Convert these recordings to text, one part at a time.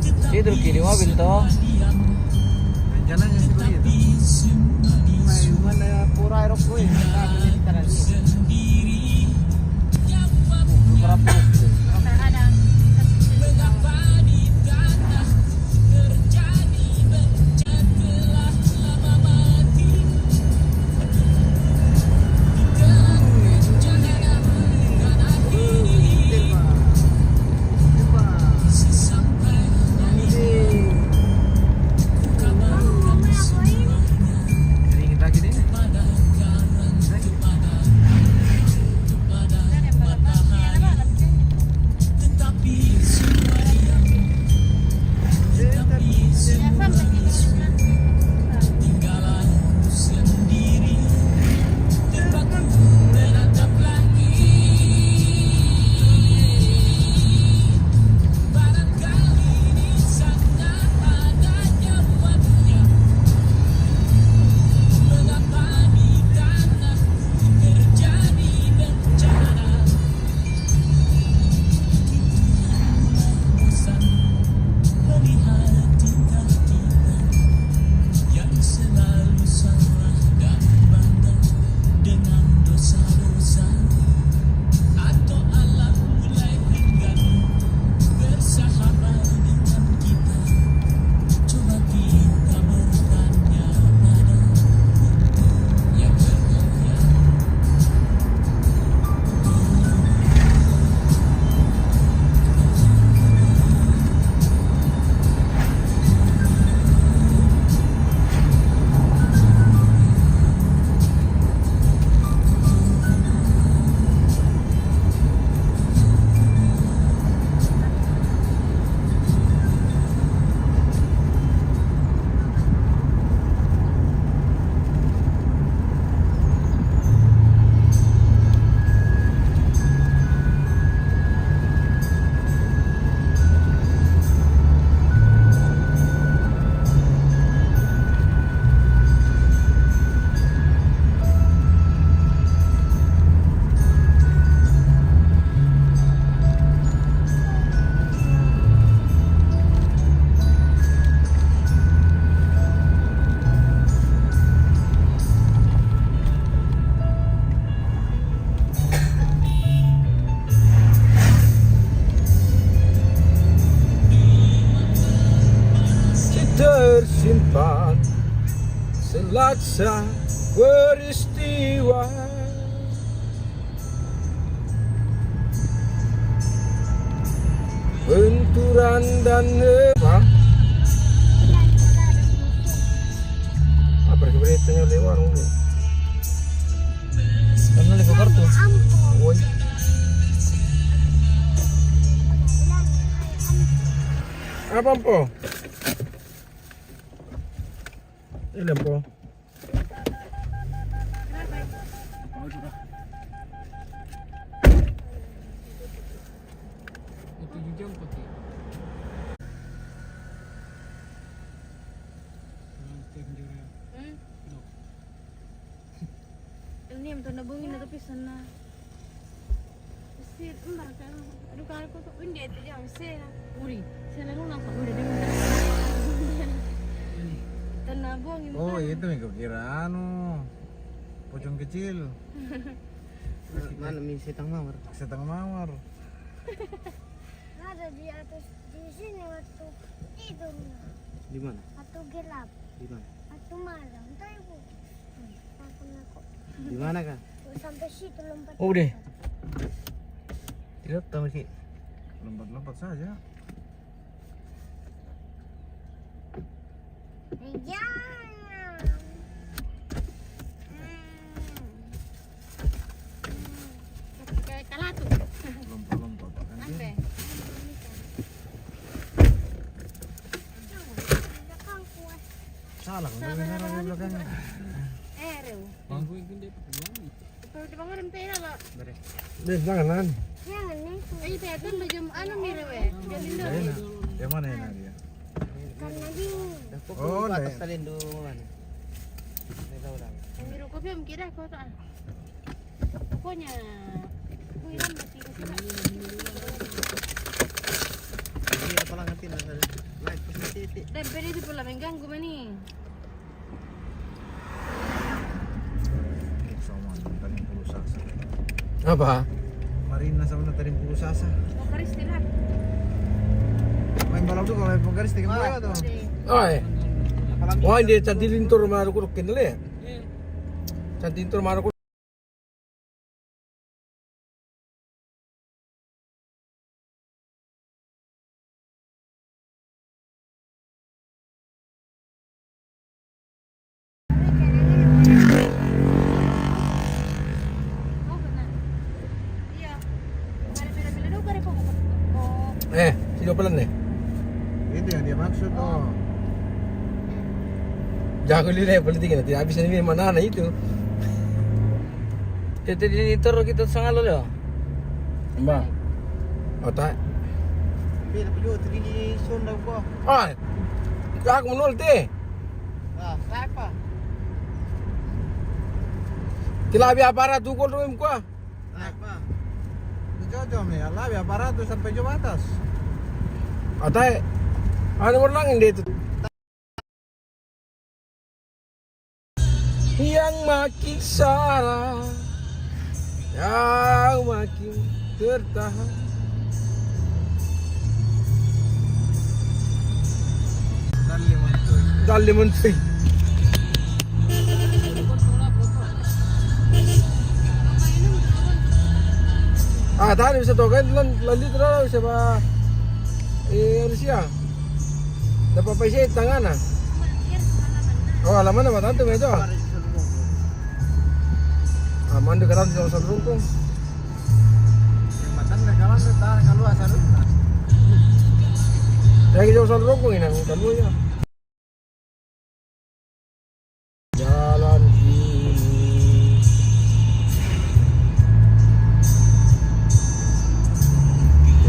Tidur kiri mobil toh. Rencananya seperti itu. Mana pura aerok gue, kita nanti. Berapa? Tersimpan selaksa peristiwa, benturan dan apa beritanya di warung nih? Karena lagi kartu. Woi. Apa po? Ilan po? Ini yang nabungin na tapi sana. Sir, aduh kalau kau tak pindah itu jangan sih. Uri, saya lalu nampak udah dengan tenabung. Oh itu yang kira anu pocong kecil. Mana mi setang mawar? Setang mawar. Ada di atas di sini waktu tidur. Di mana? Waktu gelap, Di mana? waktu malam. Tahu bu? Takut aku. Di mana kah? Sampai situ lompat. Oh deh. Tidak tahu sih. Lompat-lompat saja. Jangan. Kayak kalah tuh. Lompat-lompat kan Apa? dia. Belakang kuat. Salah kalau di belakang. Rew. Kalau di bawah rempah lah. Beres. Deh jangan. Jangan nih. Itu kan jam anu nih rew. Jalin Nah, dulu. yang mana yang dia? Karena dingin. Oh, Ke atas naik. talian dulu mana? Saya tahu dah. Yang biru kopi yang kira kau tak. Pokoknya kuiran mati ke sini. Ini apa lang natin? Dempet itu pula mengganggu mani. Sama tarim puluh sasa. Apa? Marina sama tarim puluh sasa. Oh, karis tidak. Main balap tuh kalau main penggaris tinggal berapa tuh? Oi. Wah, dia cantilin tur maru kurukin dulu ya. Cantilin tur maru. Oh, benar. Iya. Ada bila-bila dulu kare kok. Oh, Sino pelan nih? Itu yang dia maksud tuh. Jago lile politik nanti habis ini mana itu. Jadi di tur kita sangat lo ya. Mbak. Otak. Bila perlu tinggi Sunda gua. Oi. Aku menol teh. Nah, siapa? Tilabi aparat tuh kalau gua. Siapa? Jauh nih, Allah ya aparatus sampai jauh atas. Otak. Ano mo lang hindi itu. Yang makin sarah, yang makin tertahan. Dali menteri. Tadi bisa tuh kan lalu terus siapa? Rusia. Dapat paisa tangan ah. Oh, alaman na tante medyo. Aman dekat jauh sarungkung. Yang matan nagalan na tahan kalau asal na. Yang jauh sarungkung ini kamu ya. Jalan ini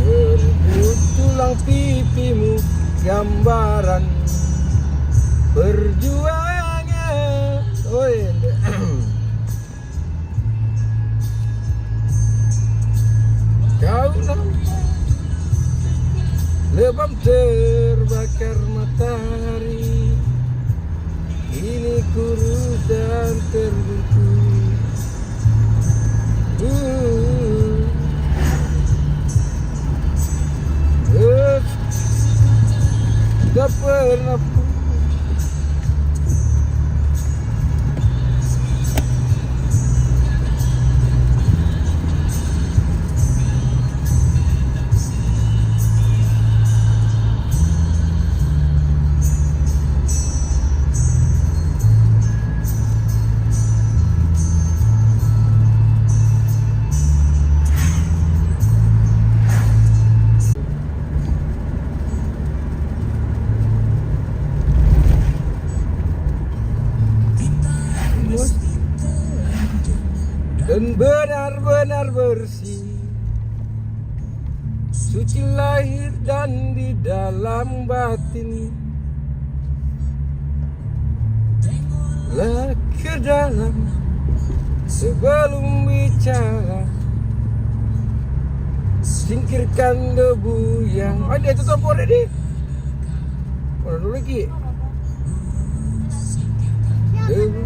terbut tulang pipimu, gambaran perjuangan. Oh iya. Kau nampak lebam terbakar matahari, ini kurus dan terbungkus. Tak pernah dan benar-benar bersih, suci lahir dan di dalam batin. Lah ke dalam sebelum bicara, singkirkan debu yang ada. Tutup pore di. Mana dulu lagi? Debu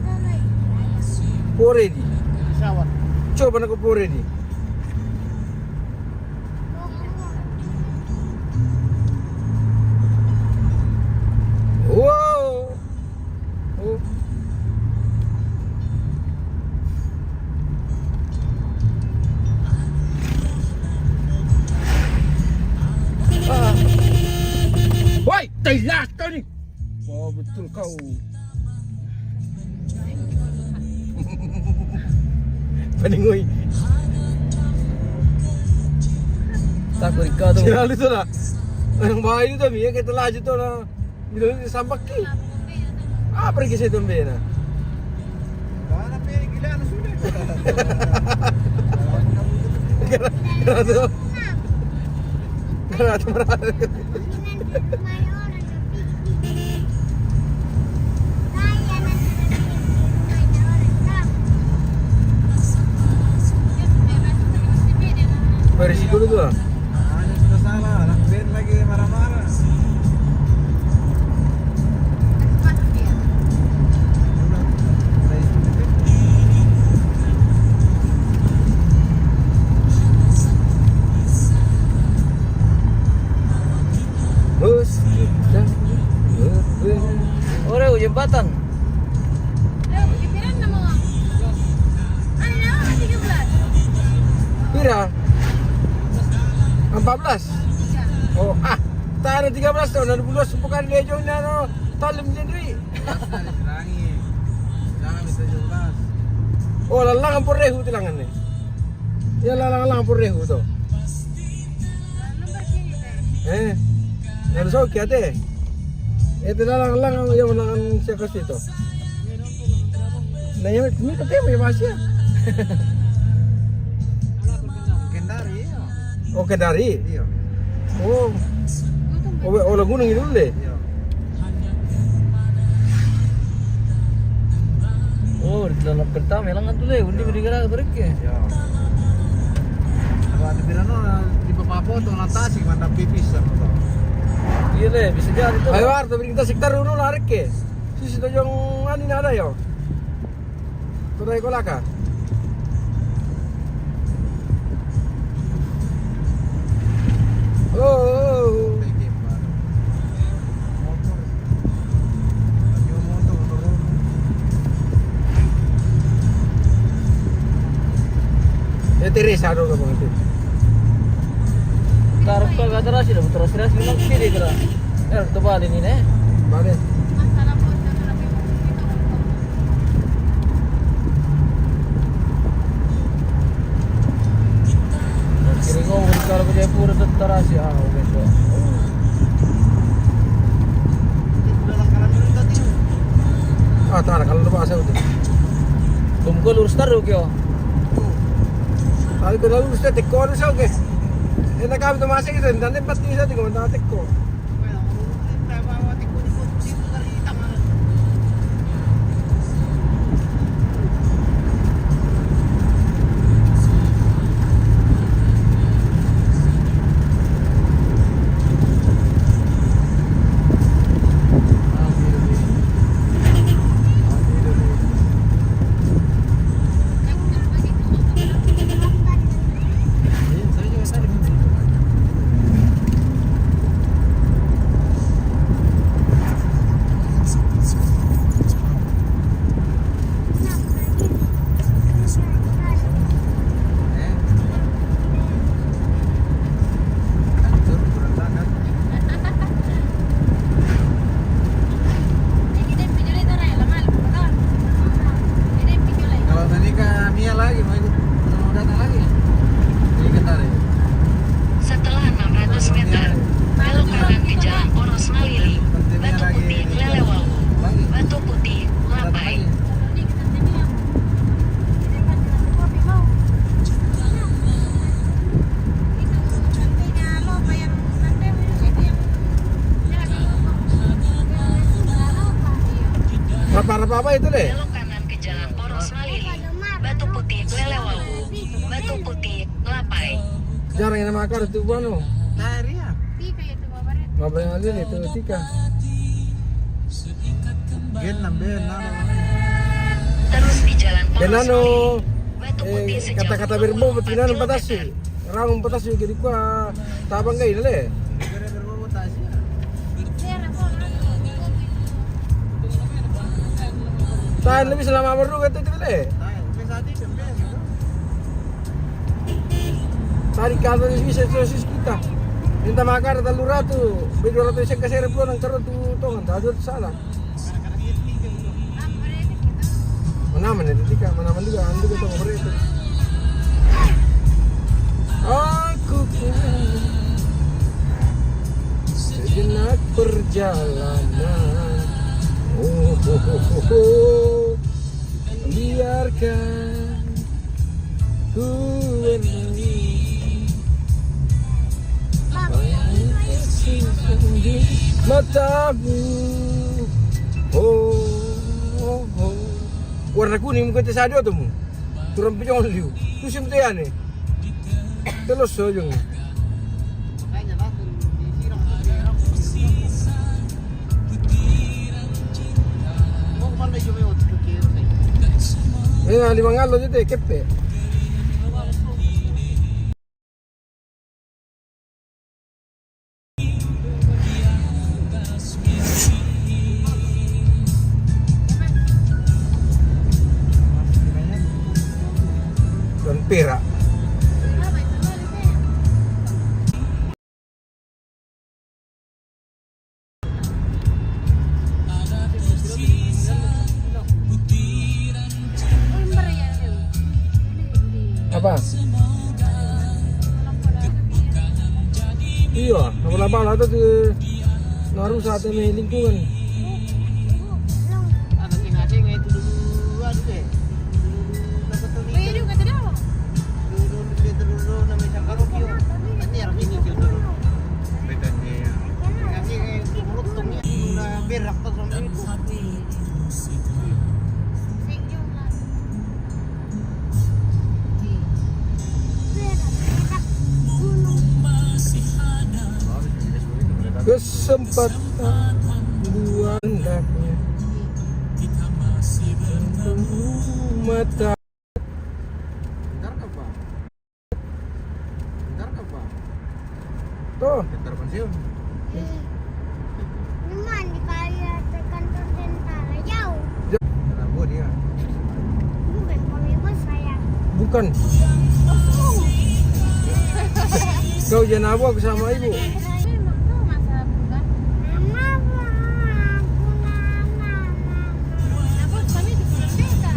pore di. Siapa? Coba nak pore di. Wow. Oh. Woi, telat kau ni. Wah, betul kau. Peningoy. Takut ikaw tuh. Sila itu lah. Yang bahay itu mi, kita laju tu lah. Bila sampak ki. Pergi saya tumbe na. Mana pilih gila na sudah. Gerado. Merah. Berisiko dulu lah. Sudah salah, anak band lagi marah-marah. Terus kita berbeda. Ore jembatan. Ayo, pikiran nama. Ano na, 13. Pira? 14? Oh, tayo na 13 to. Nalubulos po ka nila yung talim din rin. Diserangi. Jangan minta 17. Oh, lalang ang poreho tilangan eh. Yan lalang ang poreho to. Number kini tayo. Nalusog kaya te. Ito lalang ang yung lang siya kasi ito. Na yung mito te, may masya. Kendari iyo. Oh, Kendari. Iyo. Oh, oh, Gunung itu deh. Iyo. Oh, di dalam pertama lang tuh deh, undi bergerak terus ya. Iyo. Kalau ada birano di papapoto na tasik manda pipis ano to. Iya deh, bisa jadi tuh. Ayo, Arto, kita sekitar dulu narik ke. Sisi itu yang ani ada yo. Tuh ko laka. Oh. Motor. Yung motor turun. Teresa dulu bang itu. Taruh ke atas sih, terus memang kiri kira. Tebal ini nih. Mana? Masalah po sa sarap yung ito. Kiri ko, kalau ke Jayapura tentara sih, oke so. Dalam kanan dulu tadi. Tahan kalau lupa saya udah. Tumko lurus taruh kyo. Tadi ko lalu sa teko ano siya okay. Nak kami tumasik ito, hindi natin pati siya, di ko man teko. Well, tayo mawati ko dito kali tangan. Kalau tadi ke Mia lagi mau ikut mau datang lagi. Jadi Kendari. Setelah 600 meter, belok kanan ke Jalan Poros Malili, Batu Putih, Lelewalu, Lagi. Batu Putih, Datang Lapai. lagi. Apa itu deh? Belok kanan ke Jalan Poros Malili, Batu Putih, Lelewalu, Batu Putih, Lapai. Jarang yang makar itu ano. Tari ya. Tika ya tuh babaret. Ngapain aja nih itu Tika. Gen namben nano. Terus di Jalan Poros Kenano Malili, Batu Putih sejauh kata-kata 20 berbo betina ng kilometer. patasi. Raung patasi jadi kuah tabang gay dale. Gara berbobo tasi. Sera po, Tahan lebih selama baru kata itu dale. Tayo, pesati kamben. Tarik kata bisa sosis kita. Minta makar talura tu. Bidor atau siya kasi replo ng karot tu tongan. Tadot salah. Kadang-kadang itu gitu. Manaman itu Tika, manaman juga ando gitu ngobrol itu. Aku pulang sejenak perjalanan. Biarkan ku berlari. Matamu. Warna kuning muka sadio tu mu. Turun pijong liu. Tu sim tian ni. Terus sojong. Makanya langsung disiram mau kemana juga mau ke kiri. Lima ngalo je kepe. Perak. Apa? Iya, lama-lama lah tuh naruh saat ini lingkungan. Anak tinggal itu dulu aduh deh. Dapat tuh Oh iya juga tadi apa? dulu namanya kalau kio. Nanti harus ini kio dulu. Bedanya ya. Nanti mulut tungnya udah berak tuh sampai itu. Sing juga. Kesempatan dua hendaknya mata. Bentar apa? Bentar apa? Tuh, Bentar pensiun. Cuman di kaya ke kantor tentara jauh. Kenapa dia? Bukan kami bos sayang. bukan. Kau jangan apa aku sama ibu. Masa bukan? Mama, aku nana. Aku kami di bulan beda.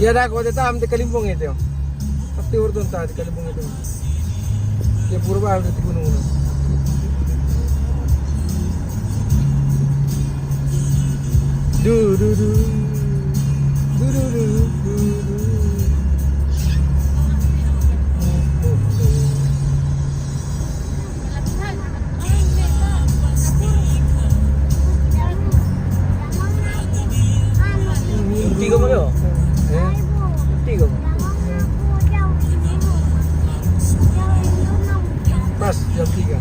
Ya dah kau tetap di Kalimpong itu. Pasti urut tak di Kalimpong itu. Ya purba di gunung. Du du du. Du du du. Du du. Tiga mo yo. Tiga mo. Pas jam 3.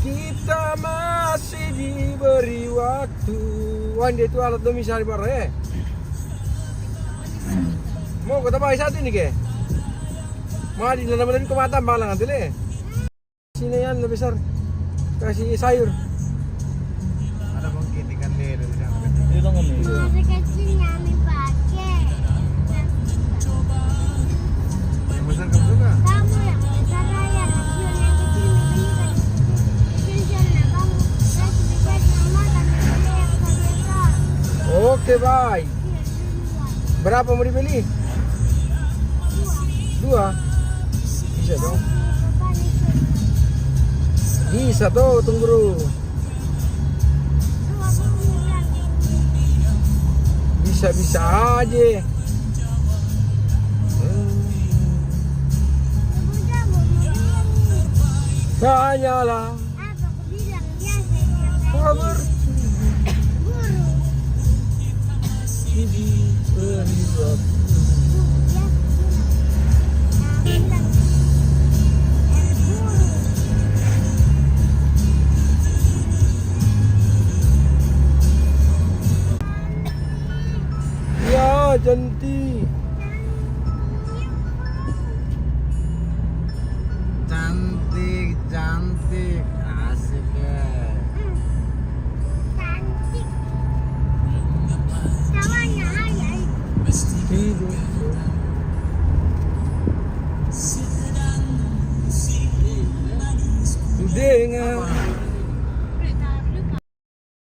Kita masih diberi waktu. Wan dia itu alat domisari bareng. Mau kata bayi satu ini ke? Mau di dalam ke mata balang nanti le. Sini yang lebih besar. Kasih sayur. Ada mungkin ikan lele di sana. Dito lang kami. Masih kecil nyami pakai. Yang besar kamu juga? Kamu yang besar raya, kecil yang kecil belikan. Kecil kamu, saya sedikit mama dan beli yang besar. Oke bye. Berapa mau dibeli? Dua. Bisa dong. Bisa tuh, tunggu dulu. Bisa-bisa aja. Hanyalah